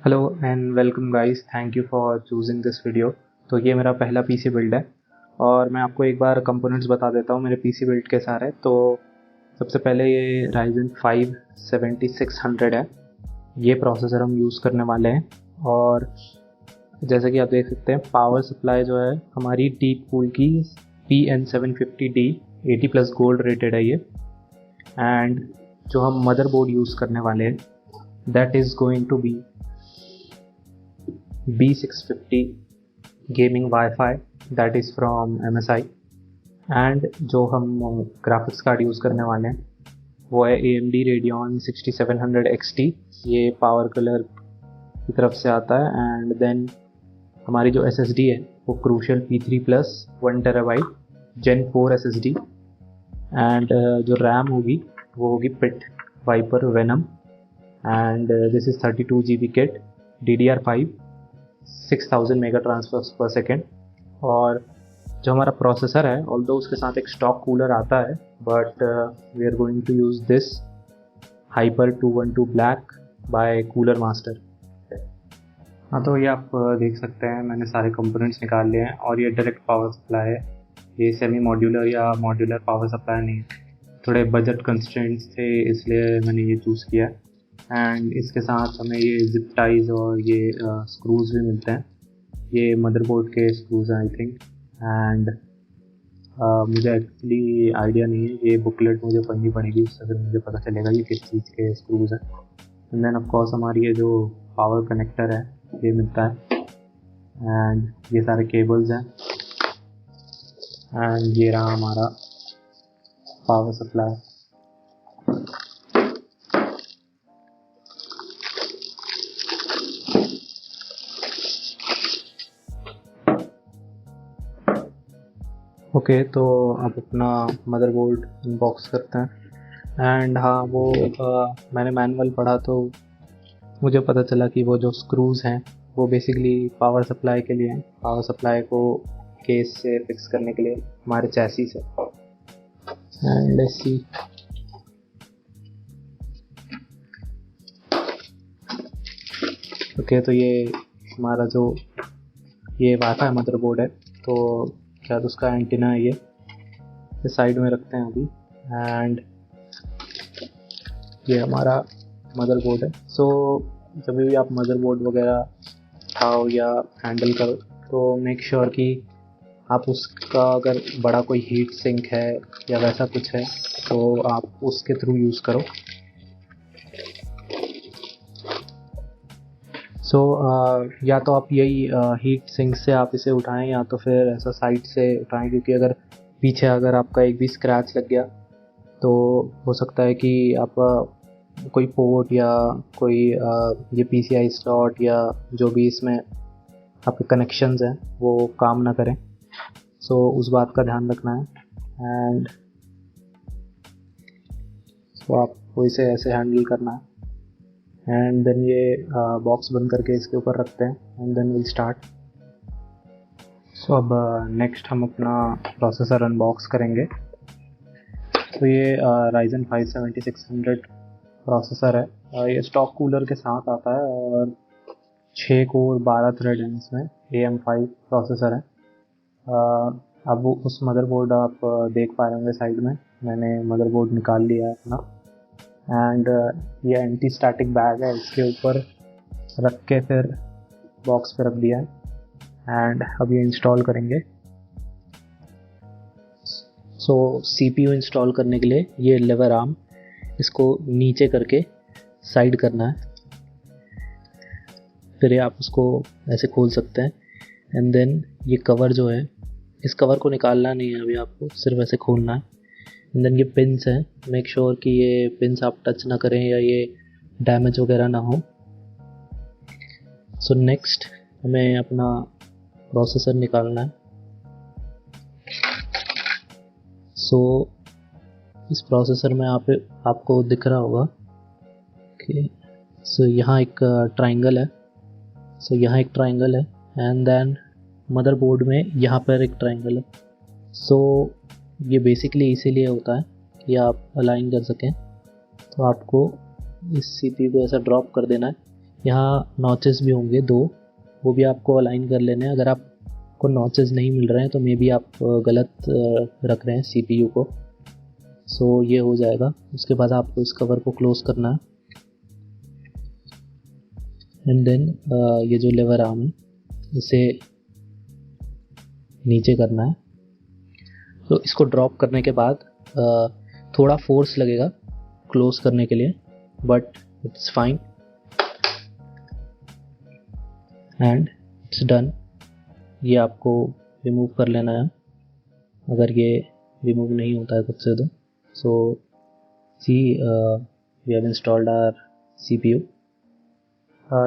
Hello and welcome guys, thank you for choosing this video. तो ये मेरा पहला पीसी बिल्ड है और मैं आपको एक बार कंपोनेंट्स बता देता हूँ मेरे पीसी बिल्ड के सारे। तो सबसे पहले ये Ryzen 5 7600 है, ये प्रोसेसर हम यूज़ करने वाले हैं। और जैसा कि आप देख सकते हैं पावर सप्लाई जो है हमारी डीप कूल की PN750D 80+ गोल्ड रेटेड है ये। एंड जो हम मदरबोर्ड यूज़ करने वाले हैं that is going to be B650 gaming wifi that is from MSI। And जो हम ग्राफिक्स कार्ड यूज़ करने वाले हैं वो है AMD Radeon 6700 XT, ये पावर कलर की तरफ से आता है। एंड देन हमारी जो SSD है वो Crucial P3+ 1 TB Gen 4 SSD। And जो रैम होगी वो होगी pit viper venom. And this is 32 GB kit DDR5 6000 mega transfers per second. और जो हमारा प्रोसेसर है ऑल्दो उसके साथ एक स्टॉक कूलर आता है, but we are going to use this hyper 212 black by cooler master. हाँ, तो ये आप देख सकते हैं मैंने सारे कंपोनेंट्स निकाल लिए हैं और ये डायरेक्ट पावर सप्लाई है, ये सेमी मॉड्यूलर या मॉड्यूलर पावर सप्लाई नहीं है। थोड़े बजट कंस्ट्रेंट्स थे इसलिए मैंने ये चूज़ किया। एंड इसके साथ हमें ये जिप टाइज और ये स्क्रूज भी मिलते हैं, ये मदरबोर्ड के स्क्रूज हैं आई थिंक। एंड मुझे एक्चुअली आइडिया नहीं है, ये बुकलेट मुझे पढ़नी पड़ेगी, उससे फिर मुझे पता चलेगा ये किस चीज़ के स्क्रूज हैं। एंड देन ऑफ कोर्स हमारी ये जो पावर कनेक्टर है ये मिलता है। एंड ये सारे केबल्स हैं। एंड ये रहा हमारा पावर सप्लाई। ओके, तो अब अपना मदरबोर्ड अनबॉक्स करते हैं। एंड हाँ, वो मैंने मैनुअल पढ़ा तो मुझे पता चला कि वो जो स्क्रूज हैं वो बेसिकली पावर सप्लाई के लिए हैं, पावर सप्लाई को केस से फिक्स करने के लिए हमारे चैसी से। And let's see. ओके, तो ये हमारा जो ये वाईफाई मदरबोर्ड है, तो क्या तो उसका एंटीना है, ये साइड में रखते हैं अभी। एंड ये हमारा मदरबोर्ड है। सो जब भी आप मदरबोर्ड वगैरह उठाओ या हैंडल करो तो मेक श्योर कि आप उसका अगर बड़ा कोई हीट सिंक है या वैसा कुछ है तो आप उसके थ्रू यूज़ करो। सो या तो आप यही हीट सिंक से आप इसे उठाएं या तो फिर ऐसा साइड से उठाएं, क्योंकि अगर पीछे अगर आपका एक भी स्क्रैच लग गया तो हो सकता है कि आपका कोई पोर्ट या कोई ये PCI स्लॉट या जो भी इसमें आपके कनेक्शंस हैं वो काम ना करें। सो उस बात का ध्यान रखना है। एंड तो आपको इसे ऐसे हैंडल करना है। एंड देन ये बॉक्स बंद करके इसके ऊपर रखते हैं एंड देन विल स्टार्ट। सो अब नेक्स्ट हम अपना प्रोसेसर अनबॉक्स करेंगे। तो ये Ryzen 5 7600 प्रोसेसर है, ये स्टॉक कूलर के साथ आता है और 6 कोर 12 थ्रेड हैं इसमें, AM5 प्रोसेसर है। अब उस मदरबोर्ड आप देख पा रहे होंगे साइड में, मैंने मदरबोर्ड निकाल लिया है अपना। एंड ये एंटी स्टैटिक बैग है, इसके ऊपर रख के फिर बॉक्स पे रख दिया है। एंड अब ये इंस्टॉल करेंगे। सो CPU इंस्टॉल करने के लिए ये लेवर आर्म इसको नीचे करके साइड करना है, फिर आप उसको ऐसे खोल सकते हैं। एंड देन ये कवर जो है, इस कवर को निकालना नहीं है अभी आपको, सिर्फ ऐसे खोलना है। एंड देन ये पिन्स हैं, मेक श्योर कि ये पिन्स आप टच ना करें या ये डैमेज वगैरह ना हो। सो नेक्स्ट हमें अपना प्रोसेसर निकालना है। सो इस प्रोसेसर में आपको दिख रहा होगा कि यहाँ एक ट्रायंगल है। यहाँ एक ट्रायंगल है एंड देन मदरबोर्ड में यहाँ पर एक ट्रायंगल है। ये बेसिकली इसीलिए होता है कि आप अलाइन कर सकें। तो आपको इस CPU को ऐसा ड्रॉप कर देना है, यहाँ नॉचेस भी होंगे 2, वो भी आपको अलाइन कर लेने हैं। अगर आपको नॉचेस नहीं मिल रहे हैं तो मे बी आप गलत रख रहे हैं CPU को। सो ये हो जाएगा। उसके बाद आपको इस कवर को क्लोज करना है एंड देन ये जो लेवर आर्म है इसे नीचे करना है। तो इसको ड्रॉप करने के बाद थोड़ा फोर्स लगेगा क्लोज करने के लिए, but it's fine and it's done. ये आपको रिमूव कर लेना है अगर ये रिमूव नहीं होता है खुद से तो। So see we have installed our CPU।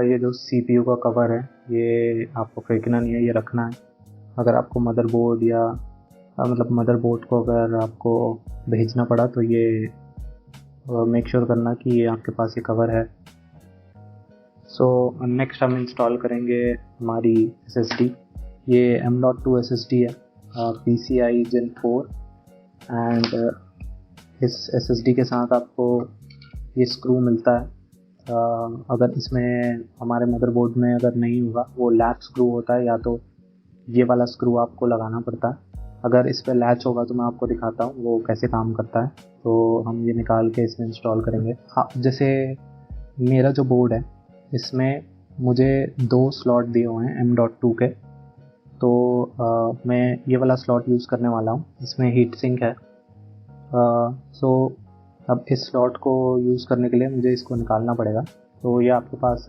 ये जो CPU का कवर है ये आपको फेंकना नहीं है, ये रखना है। अगर आपको मदरबोर्ड या मतलब मदरबोर्ड को अगर आपको भेजना पड़ा तो ये मेक श्योर करना कि ये आपके पास ये कवर है। सो नेक्स्ट हम इंस्टॉल करेंगे हमारी SSD। ये M.2 SSD है, PCI Gen 4 एंड इस SSD के साथ आपको ये स्क्रू मिलता है। अगर इसमें हमारे मदरबोर्ड में अगर नहीं होगा, वो लैच स्क्रू होता है, या तो ये वाला स्क्रू आपको लगाना पड़ता है। अगर इस पर लैच होगा तो मैं आपको दिखाता हूँ वो कैसे काम करता है। तो हम ये निकाल के इसमें इंस्टॉल करेंगे। हाँ, जैसे मेरा जो बोर्ड है इसमें मुझे 2 स्लॉट दिए हुए हैं M.2 के, तो मैं ये वाला स्लॉट यूज़ करने वाला हूँ। इसमें हीट सिंक है। सो अब इस स्लॉट को यूज़ करने के लिए मुझे इसको निकालना पड़ेगा। तो ये आपके पास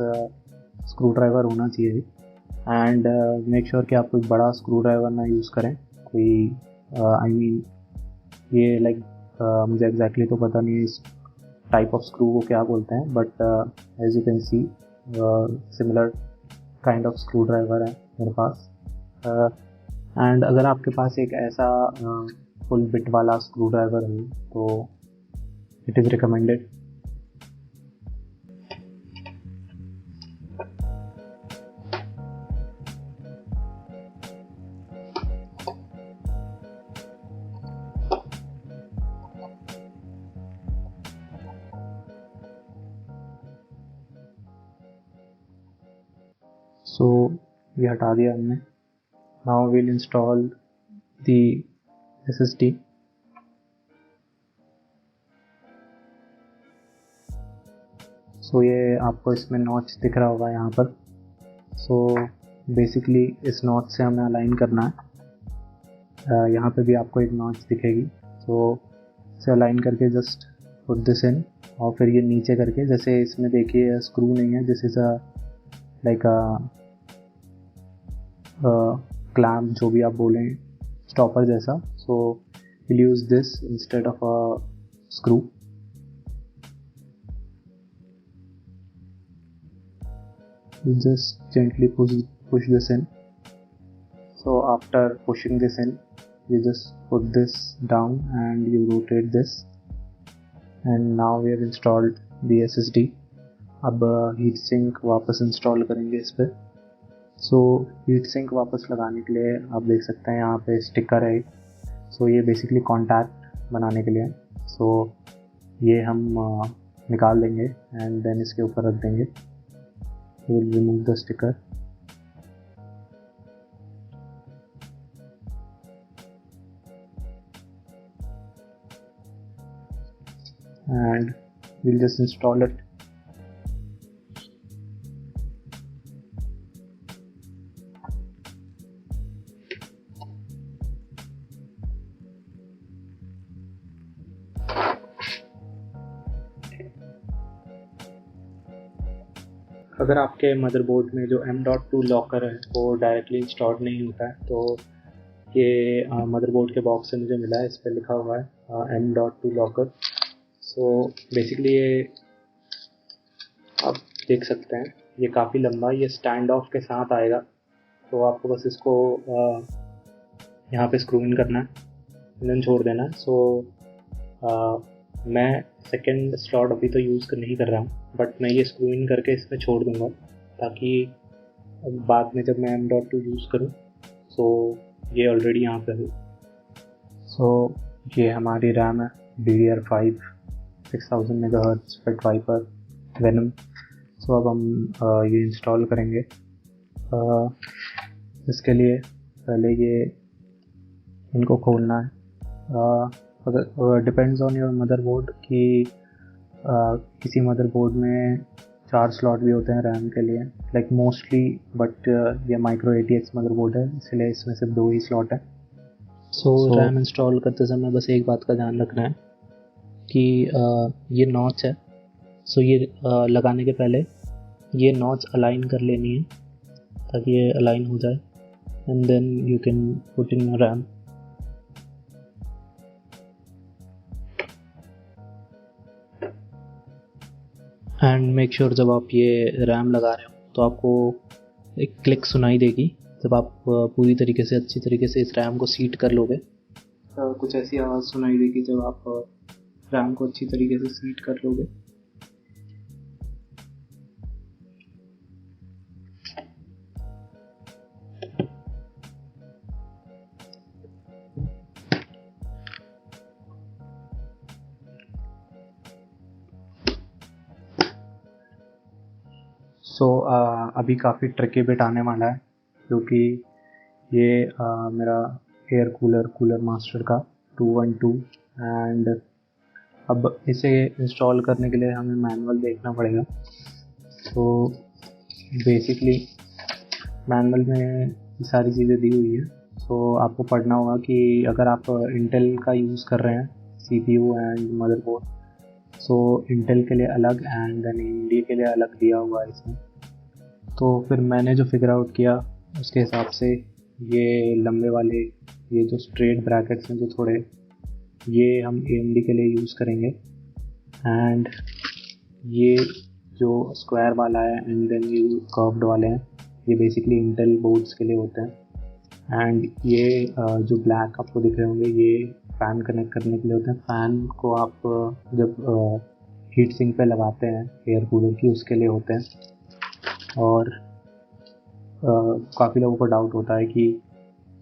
स्क्रू ड्राइवर होना चाहिए एंड मेक श्योर कि आप कोई बड़ा स्क्रू ड्राइवर ना यूज़ करें। कोई आई मीन ये लाइक मुझे एग्जैक्टली तो पता नहीं इस टाइप ऑफ स्क्रू को क्या बोलते हैं, but as you can see similar kind of screwdriver है मेरे पास। एंड अगर आपके पास एक ऐसा फुल बिट वाला स्क्रू ड्राइवर हो तो इट इज़ रिकमेंडेड। सो ये हटा दिया हमने। Now we'll install the SSD। So ये आपको इसमें नॉच दिख रहा होगा यहाँ पर। सो बेसिकली इस नॉच से हमें अलाइन करना है। यहाँ पे भी आपको एक नॉच दिखेगी, तो इसे अलाइन करके जस्ट पुट दिस इन, और फिर ये नीचे करके, जैसे इसमें देखिए स्क्रू नहीं है, this is a like clamp, जो भी आप बोलें, स्टॉपर जैसा। So will use this instead of a screw. You just gently push this in. So after pushing this in, you just put this down and you rotate this, and now we have installed the SSD. अब heat sink वापस install करेंगे इस पर। So heat sink वापस लगाने के लिए आप देख सकते हैं यहाँ पे स्टिकर है। सो ये बेसिकली कॉन्टैक्ट बनाने के लिए। सो ये हम निकाल देंगे एंड देन इसके ऊपर रख देंगे। We'll remove the sticker and we'll just install it. अगर आपके मदरबोर्ड में जो M.2 लॉकर है वो डायरेक्टली इंस्टॉल नहीं होता है, तो ये मदरबोर्ड के बॉक्स से मुझे मिला है, इस पर लिखा हुआ है M.2 लॉकर। सो बेसिकली ये आप देख सकते हैं, ये काफ़ी लंबा, ये स्टैंड ऑफ के साथ आएगा। तो आपको बस इसको यहाँ पे स्क्रू इन करना है, देन छोड़ देना है। सो मैं सेकेंड स्लॉट अभी तो यूज़ नहीं कर रहा हूँ, बट मैं ये स्क्रू इन करके इसमें छोड़ दूँगा, ताकि बाद में जब मैं M.2 यूज़ करूँ सो ये ऑलरेडी यहाँ पे हो। सो ये हमारी रैम है DDR5 6000 MHz Spectre Viper Venom। सो तो अब हम ये इंस्टॉल करेंगे। इसके लिए पहले ये इनको खोलना है। अगर डिपेंड्स ऑन योर मदरबोर्ड कि किसी मदरबोर्ड में 4 स्लॉट भी होते हैं रैम के लिए, लाइक मोस्टली, बट ये माइक्रो ATX मदरबोर्ड है इसलिए इसमें सिर्फ 2 ही स्लॉट है। सो रैम इंस्टॉल करते समय बस एक बात का ध्यान रखना है कि ये नॉच है, सो ये लगाने के पहले ये नॉच अलाइन कर लेनी है ताकि ये अलाइन हो जाए, and then you can put in RAM. And make sure जब आप ये रैम लगा रहे हो तो आपको एक क्लिक सुनाई देगी जब आप पूरी तरीके से अच्छी तरीके से इस रैम को सीट कर लोगे। कुछ ऐसी आवाज़ सुनाई देगी जब आप रैम को अच्छी तरीके से सीट कर लोगे। अभी काफ़ी ट्रिकी बिट आने वाला है क्योंकि ये मेरा एयर कूलर मास्टर का 212, एंड अब इसे इंस्टॉल करने के लिए हमें मैनुअल देखना पड़ेगा। तो बेसिकली मैनुअल में सारी चीज़ें दी हुई है, तो आपको पढ़ना होगा कि अगर आप इंटेल का यूज़ कर रहे हैं CPU and motherboard, so Intel के लिए अलग एंड देन AMD के लिए अलग दिया हुआ है इसमें। तो फिर मैंने जो फिगर आउट किया उसके हिसाब से ये लंबे वाले ये जो स्ट्रेट ब्रैकेट्स हैं जो थोड़े, ये हम AMD के लिए यूज़ करेंगे, एंड ये जो स्क्वायर वाला है एंड देन ये कर्व्ड वाले हैं ये बेसिकली इंटेल बोर्ड्स के लिए होते हैं। एंड ये जो ब्लैक आपको दिख रहे होंगे ये फ़ैन कनेक्ट करने के लिए होते हैं। फ़ैन को आप जब हीट सिंक पे लगाते हैं एयर कूलर की, उसके लिए होते हैं। और काफ़ी लोगों को डाउट होता है कि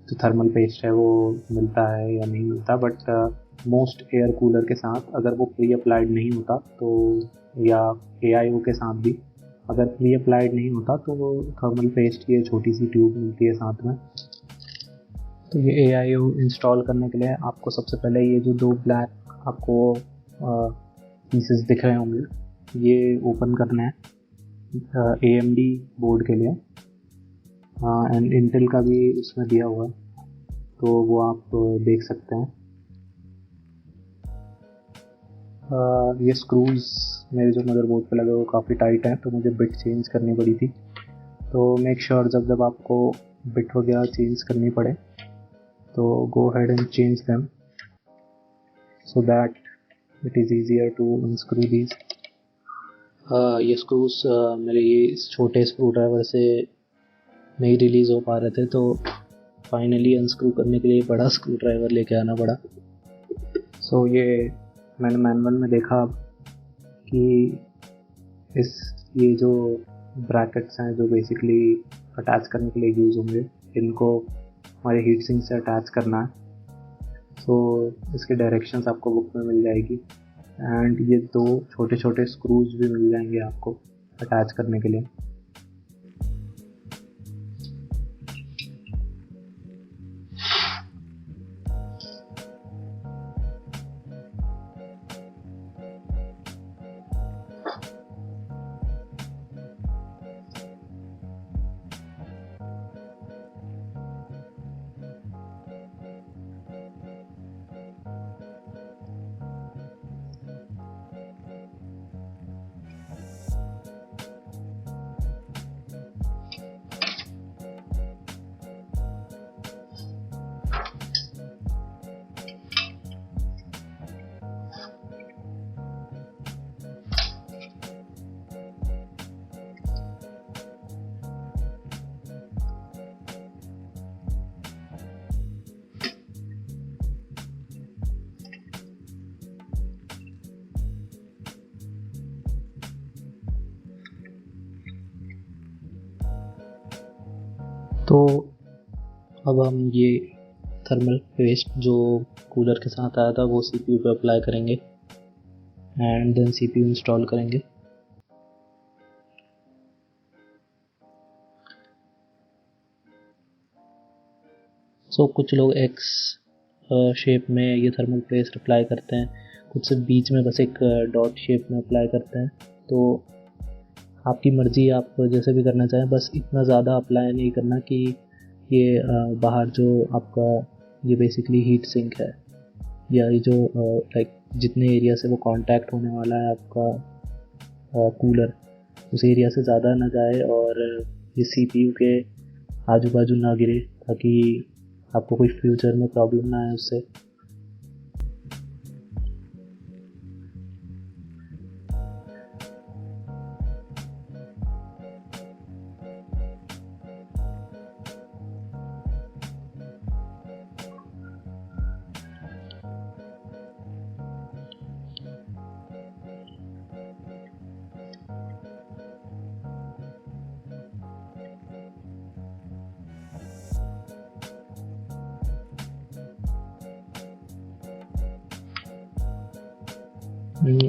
जो थर्मल पेस्ट है वो मिलता है या नहीं मिलता, बट मोस्ट एयर कूलर के साथ अगर वो प्री अप्लाइड नहीं होता तो, या AIO के साथ भी अगर प्री अप्लाइड नहीं होता तो वो थर्मल पेस्ट की छोटी सी ट्यूब मिलती है साथ में। तो ये AIO इंस्टॉल करने के लिए आपको सबसे पहले ये जो 2 ब्लैक आपको पीसेस दिख रहे होंगे ये ओपन करना है AMD बोर्ड के लिए, एंड इंटेल का भी उसमें दिया हुआ है तो वो आप देख सकते हैं। ये स्क्रूज मेरे जो मदरबोर्ड पे लगे वो काफ़ी टाइट हैं तो मुझे बिट चेंज करनी पड़ी थी। तो मेक श्योर जब आपको बिट वगैरह चेंज करनी पड़े तो go ahead and change them so that it is easier to unscrew these. ये स्क्रूज मेरे ये इस छोटे स्क्रू ड्राइवर से नहीं रिलीज़ हो पा रहे थे तो फाइनली अनस्क्रू करने के लिए बड़ा स्क्रू ड्राइवर लेके आना पड़ा। सो ये मैंने मैनुअल में देखा कि ये जो ब्रैकेट्स हैं जो बेसिकली अटैच करने के लिए यूज़ होंगे इनको हमारे हीट सिंक से अटैच करना है। सो इसके डायरेक्शंस आपको बुक में मिल जाएगी, एंड ये 2 छोटे छोटे स्क्रूज भी मिल जाएंगे आपको अटैच करने के लिए। तो अब हम ये थर्मल पेस्ट जो कूलर के साथ आया था वो CPU पे अप्लाई करेंगे एंड देन CPU इंस्टॉल करेंगे। सो कुछ लोग एक्स शेप में ये थर्मल पेस्ट अप्लाई करते हैं, कुछ सिर्फ बीच में बस एक डॉट शेप में अप्लाई करते हैं। तो आपकी मर्ज़ी, आप जैसे भी करना चाहें, बस इतना ज़्यादा अप्लाई नहीं करना कि ये बाहर जो आपका ये बेसिकली हीट सिंक है या ये जो लाइक जितने एरिया से वो कांटेक्ट होने वाला है आपका कूलर, उस एरिया से ज़्यादा ना जाए और ये CPU के आजू बाजू ना गिरे, ताकि आपको कोई फ्यूचर में प्रॉब्लम ना आए उससे।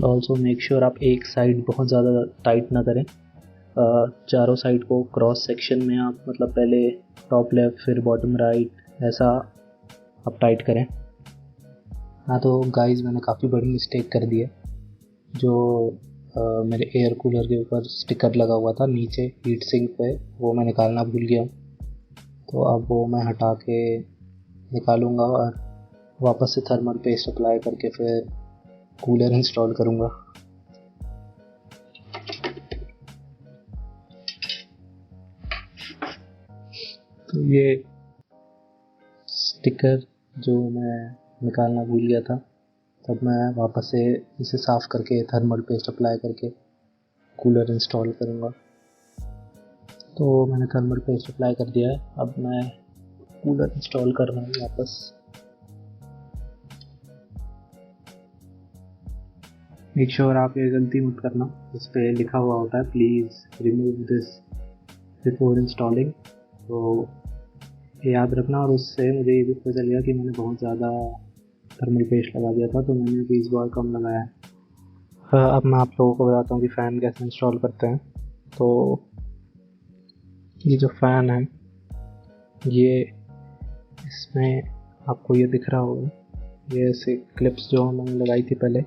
ऑल्सो मेक श्योर आप एक साइड बहुत ज़्यादा टाइट ना करें, चारों साइड को क्रॉस सेक्शन में आप मतलब पहले टॉप लेफ्ट फिर बॉटम राइट ऐसा आप टाइट करें। हाँ तो गाइस, मैंने काफ़ी बड़ी मिस्टेक कर दी है। जो मेरे एयर कूलर के ऊपर स्टिकर लगा हुआ था नीचे हीट सिंक पे, वो मैं निकालना भूल गया हूँ। तो अब वो मैं हटा के निकालूंगा और वापस से थर्मल पेस्ट अप्लाई करके फिर कूलर इंस्टॉल करूंगा। तो ये स्टिकर जो मैं निकालना भूल गया था, तब मैं वापस से इसे साफ़ करके थर्मल पेस्ट अप्लाई करके कूलर इंस्टॉल करूंगा। तो मैंने थर्मल पेस्ट अप्लाई कर दिया है, अब मैं कूलर इंस्टॉल कर रहा हूँ वापस। मेक श्योर आप ये गलती मत करना, इस पर लिखा हुआ होता है please remove this before installing. तो ये याद रखना। और उससे मुझे ये भी पता चल गया कि मैंने बहुत ज़्यादा थर्मल पेस्ट लगा दिया था, तो मैंने भी इस बार कम लगाया है। अब मैं आप लोगों को बताता हूँ कि फ़ैन कैसे इंस्टॉल करते हैं। तो ये जो फ़ैन है, ये इसमें आपको ये दिख रहा होगा, ये ऐसे क्लिप्स जो हमने लगाई थी पहले,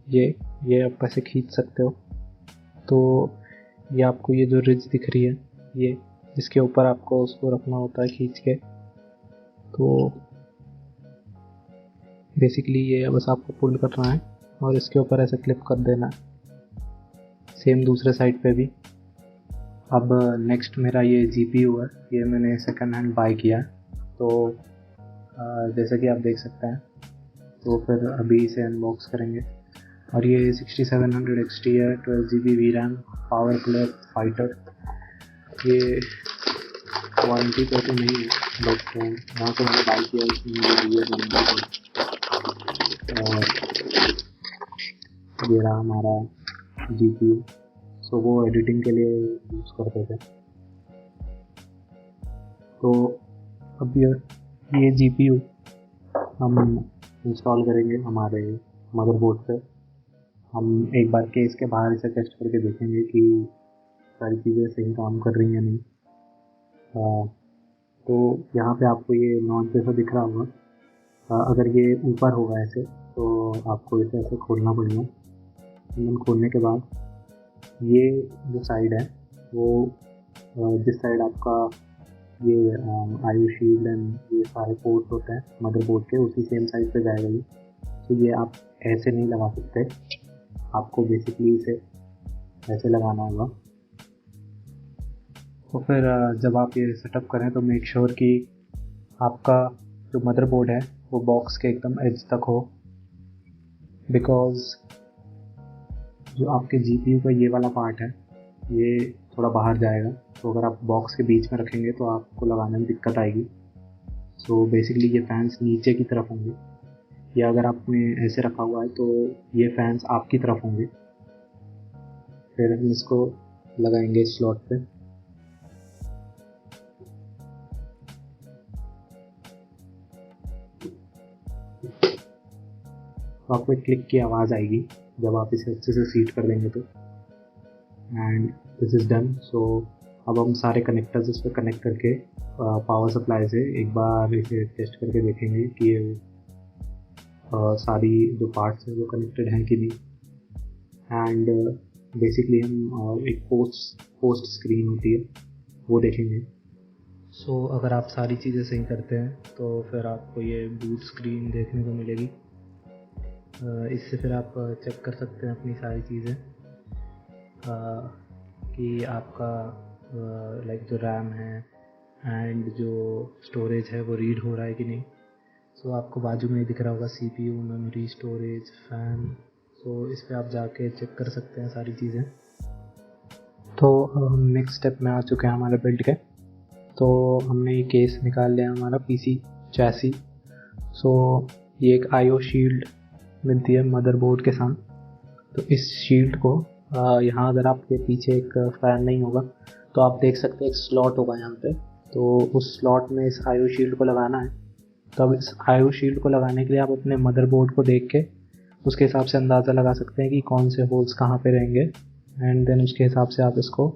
ये आप ऐसे खींच सकते हो। तो ये आपको ये जो रिज दिख रही है, ये इसके ऊपर आपको उसको रखना होता है खींच के। तो बेसिकली ये बस आपको पुल करना है और इसके ऊपर ऐसे क्लिप कर देना है। सेम दूसरे साइड पे भी। अब नेक्स्ट मेरा ये GPU है, ये मैंने सेकंड हैंड बाय किया है। तो जैसा कि आप देख सकते हैं, तो फिर अभी इसे अनबॉक्स करेंगे। और ये 6700 XT है, 12GB VRAM, power play fighter. ये वारंटी पे तो नहीं है, बट यहाँ से मैंने बाई किया, इसमें मुझे दिए वारंटी। और ये रहा हमारा GPU। सो वो एडिटिंग के लिए यूज़ करते थे। तो अब ये GPU हम इंस्टॉल करेंगे हमारे मदरबोर्ड पे। हम एक बार केस के बाहर इसे टेस्ट करके देखेंगे कि सारी चीज़ें सही काम कर रही हैं नहीं। तो यहाँ पे आपको ये नॉच जैसा दिख रहा होगा। अगर ये ऊपर होगा ऐसे, तो आपको इसे ऐसे खोलना पड़ेगा। खोलने के बाद ये जो साइड है, वो जिस साइड आपका ये IO शील्ड एंड ये सारे पोर्ट्स होते हैं मदरबोर्ड के, उसी सेम साइड पे जाएगा ये। तो ये आप ऐसे नहीं लगा सकते, आपको बेसिकली इसे ऐसे लगाना होगा। तो फिर जब आप ये सेटअप करें तो मेक श्योर कि आपका जो मदरबोर्ड है वो बॉक्स के एकदम एज तक हो, बिकॉज़ जो आपके GPU का ये वाला पार्ट है ये थोड़ा बाहर जाएगा। तो अगर आप बॉक्स के बीच में रखेंगे तो आपको लगाने में दिक्कत आएगी। सो बेसिकली ये फैंस नीचे की तरफ होंगे, या अगर आपने ऐसे रखा हुआ है तो ये फैंस आपकी तरफ होंगे। फिर हम इसको लगाएंगे स्लॉट पे। तो आपको एक क्लिक की आवाज़ आएगी जब आप इसे अच्छे से सीट कर देंगे तो। And this is done. So अब हम सारे कनेक्टर्स इस पर कनेक्ट करके पावर सप्लाई से एक बार इसे टेस्ट करके देखेंगे कि ये सारी जो पार्ट्स हैं वो कनेक्टेड हैं कि नहीं। एंड बेसिकली हम एक पोस्ट स्क्रीन होती है वो देखेंगे। सो अगर आप सारी चीज़ें सही करते हैं तो फिर आपको ये बूट स्क्रीन देखने को मिलेगी। इससे फिर आप चेक कर सकते हैं अपनी सारी चीज़ें कि आपका लाइक जो रैम है एंड जो स्टोरेज है वो रीड हो रहा है कि नहीं। सो आपको बाजू में ही दिख रहा होगा CPU, मेमोरी, स्टोरेज, फैन। सो इस पर आप जाके चेक कर सकते हैं सारी चीज़ें। तो हम नेक्स्ट स्टेप में आ चुके हैं हमारे बिल्ड के। तो हमने ये केस निकाल लिया हमारा PC चैसी। सो ये एक IO शील्ड मिलती है मदरबोर्ड के साथ। तो इस शील्ड को यहाँ अगर आपके पीछे एक फ़ैन नहीं होगा तो आप देख सकते हैं एक स्लॉट होगा यहाँ पे। तो उस स्लॉट में इस IO शील्ड को लगाना है। तब इस IO शील्ड को लगाने के लिए आप अपने मदरबोर्ड को देख के उसके हिसाब से अंदाज़ा लगा सकते हैं कि कौन से होल्स कहाँ पे रहेंगे एंड देन उसके हिसाब से आप इसको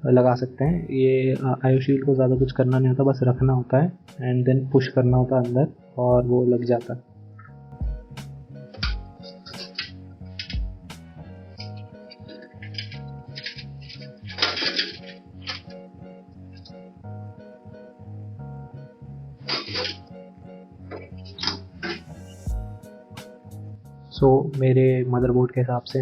लगा सकते हैं। ये IO शील्ड को ज़्यादा कुछ करना नहीं होता, बस रखना होता है एंड देन पुश करना होता है अंदर और वो लग जाता है। सो मेरे मदरबोर्ड के हिसाब से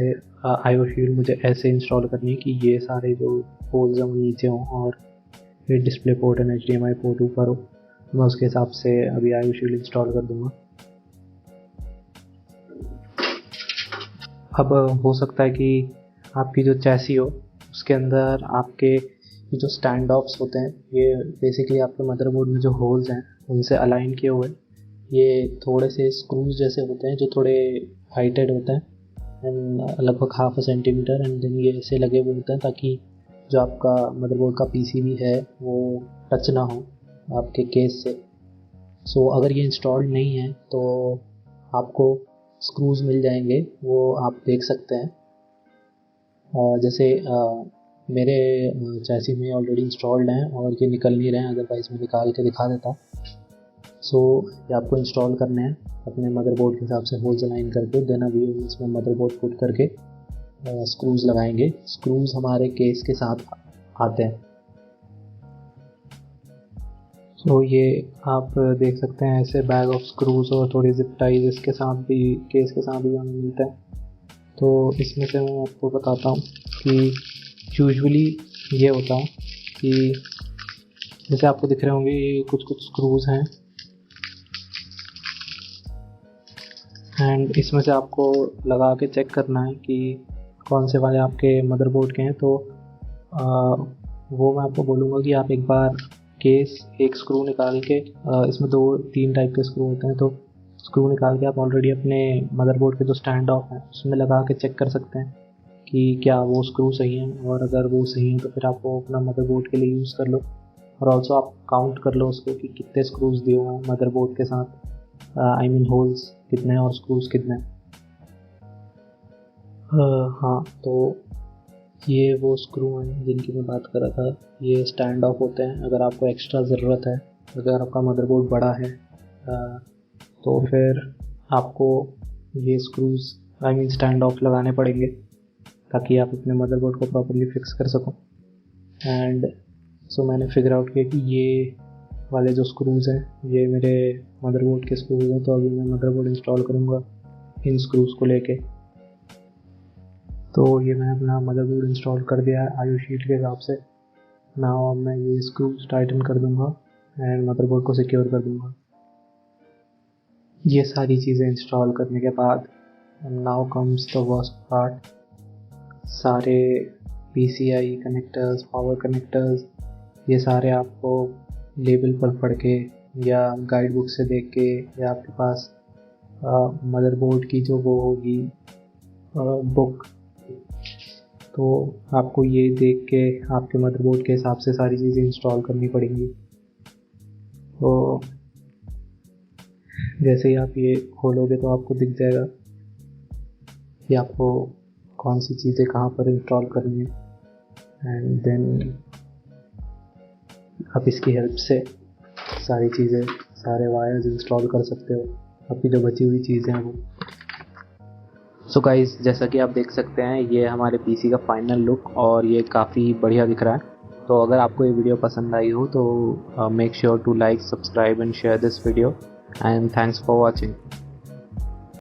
IO शील्ड मुझे ऐसे इंस्टॉल करनी है कि ये सारे जो होल्स हैं वो नीचे हों और ये display port and HDMI port ऊपर हो। मैं उसके हिसाब से अभी IO शील्ड इंस्टॉल कर दूंगा। अब हो सकता है कि आपकी जो चैसी हो उसके अंदर आपके ये जो स्टैंड ऑफ्स होते हैं ये बेसिकली आपके मदरबोर्ड में जो होल्स हैं उनसे अलाइन किए हुए ये थोड़े से स्क्रूज जैसे होते हैं जो थोड़े हाइटेड होते हैं एंड लगभग 0.5 सेंटीमीटर एंड देन ये ऐसे लगे हुए होते हैं ताकि जो आपका मदरबोर्ड का PCB है वो टच ना हो आपके केस से। सो अगर ये इंस्टॉल्ड नहीं है तो आपको स्क्रूज मिल जाएंगे, वो आप देख सकते हैं। जैसे मेरे चैसी में ऑलरेडी इंस्टॉल्ड हैं और ये निकल नहीं रहे हैं, अदरवाइज मैं निकाल के दिखा देता। सो ये आपको इंस्टॉल करने हैं अपने मदरबोर्ड के हिसाब से होल्स अलाइन करके। देन अभी इसमें मदरबोर्ड पुट करके स्क्रूज लगाएंगे। स्क्रूज हमारे केस के साथ आते हैं। सो ये आप देख सकते हैं ऐसे बैग ऑफ स्क्रूज और थोड़ी जिप टाइज इसके साथ भी केस के साथ भी हमें मिलता है। तो इसमें से मैं आपको बताता हूँ कि यूजुअली ये होता है कि जैसे आपको दिख रहे होंगे ये कुछ स्क्रूज हैं एंड इसमें से आपको लगा के चेक करना है कि कौन से वाले आपके मदरबोर्ड के हैं। तो वो मैं आपको बोलूँगा कि आप एक बार केस एक स्क्रू निकाल के इसमें 2-3 टाइप के स्क्रू होते हैं। तो स्क्रू निकाल के आप ऑलरेडी अपने मदरबोर्ड के जो स्टैंड ऑफ हैं उसमें लगा के चेक कर सकते हैं कि क्या वो स्क्रू सही हैं, और अगर वो सही हैं तो फिर आप वो अपना मदरबोर्ड के लिए यूज़ कर लो। और ऑल्सो आप काउंट कर लो उसको कि कितने स्क्रूज दिए हुए हैं मदरबोर्ड के साथ, आई मीन होल्स कितने हैं और स्क्रूज कितने हैं। हाँ, तो ये वो स्क्रू हैं जिनकी मैं बात कर रहा था। ये स्टैंड ऑफ होते हैं। अगर आपको एक्स्ट्रा ज़रूरत है, अगर आपका मदरबोर्ड बड़ा है तो फिर आपको ये screws I mean stand off लगाने पड़ेंगे ताकि आप अपने मदरबोर्ड को प्रॉपर्ली फिक्स कर सको। एंड सो मैंने फिगर आउट किया कि ये वाले जो स्क्रूज हैं ये मेरे मदरबोर्ड के स्क्रूज हैं। तो अभी मैं मदरबोर्ड इंस्टॉल करूँगा इन स्क्रूज को लेके। तो ये मैंने अपना मदरबोर्ड इंस्टॉल कर दिया है IO शीट के हिसाब से। नाउ मैं ये स्क्रूज टाइटन कर दूँगा एंड मदरबोर्ड को सिक्योर कर दूँगा। ये सारी चीज़ें इंस्टॉल करने के बाद now comes the worst part. सारे PCI कनेक्टर्स, पावर कनेक्टर्स, ये सारे आपको लेबल पर पढ़ के या गाइड बुक से देख के या आपके पास मदरबोर्ड की जो वो होगी बुक, तो आपको ये देख के आपके मदरबोर्ड के हिसाब से सारी चीज़ें इंस्टॉल करनी पड़ेंगी। तो जैसे ही आप ये खोलोगे तो आपको दिख जाएगा कि आपको कौन सी चीज़ें कहाँ पर इंस्टॉल करनी है। एंड देन आप इसकी हेल्प से सारी चीज़ें, सारे वायर्स इंस्टॉल कर सकते हो, आपकी जो बची हुई चीज़ें हैं वो। सो गाइस, जैसा कि आप देख सकते हैं ये हमारे पीसी का फाइनल लुक और ये काफ़ी बढ़िया दिख रहा है। तो अगर आपको ये वीडियो पसंद आई हो तो make sure to like, subscribe and share this video, and thanks for watching.